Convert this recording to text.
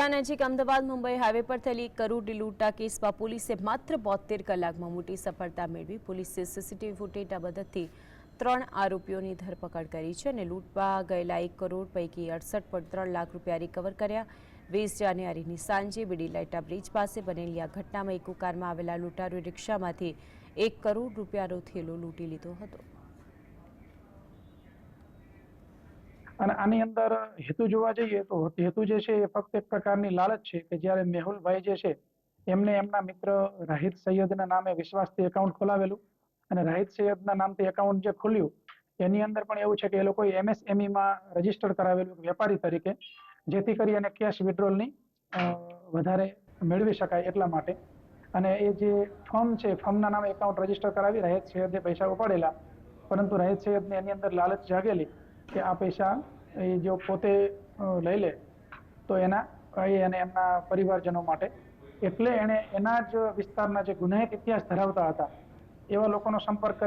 વડોદરા નજીક અમદાવાદ મુંબઈ હાઈવે પર થયેલી કરોડ લૂંટના કેસમાં પોલીસે માત્ર 72 કલાકમાં મોટી સફળતા મેળવી। પોલીસે સીસીટીવી ફૂટેજના મદદથી 3 આરોપીઓની ધરપકડ કરી છે અને લૂંટમાં ગયેલા 1 કરોડ પૈકી 68.3 લાખ રૂપિયા રિકવર કર્યા। 20 જાન્યુઆરીની સાંજે બીડી લાઇટા બ્રિજ પાસે બનેલી આ ઘટનામાં ઇકો કારમાં આવેલા લૂંટારૂએ રિક્ષામાંથી 1 કરોડ રૂપિયાનો થેલો લૂંટી લીધો હતો। અને આની અંદર હેતુ જોવા જઈએ તો હેતુ જે છે એ ફક્ત એક પ્રકારની લાલચ છે કે જ્યારે મેહુલભાઈ જે છે એમને એમના મિત્ર રાહિત સૈયદના નામે વિશ્વાસથી એકાઉન્ટ ખોલાવેલું અને રાહિત સૈયદના નામથી એકાઉન્ટ જે ખોલ્યું એની અંદર પણ એવું છે કે એ લોકોએ MSME માં રજીસ્ટર કરાવેલું વેપારી તરીકે, જેથી કરી અને કેશ વિડ્રોલની વધારે મેળવી શકાય એટલા માટે। અને એ જે ફર્મ છે ફર્મના નામે એકાઉન્ટ રજીસ્ટર કરાવી રાહિત સૈયદે પૈસા ઉપાડેલા, પરંતુ રાહિત સૈયદને એની અંદર લાલચ જાગેલી કે આ પૈસા એ જો પોતે લઈ લે તો એના અને એમના પરિવારજનો માટે, એટલે એણે એના જ વિસ્તારના જે ગુનાહિત ઇતિહાસ ધરાવતા હતા એવા લોકોનો સંપર્ક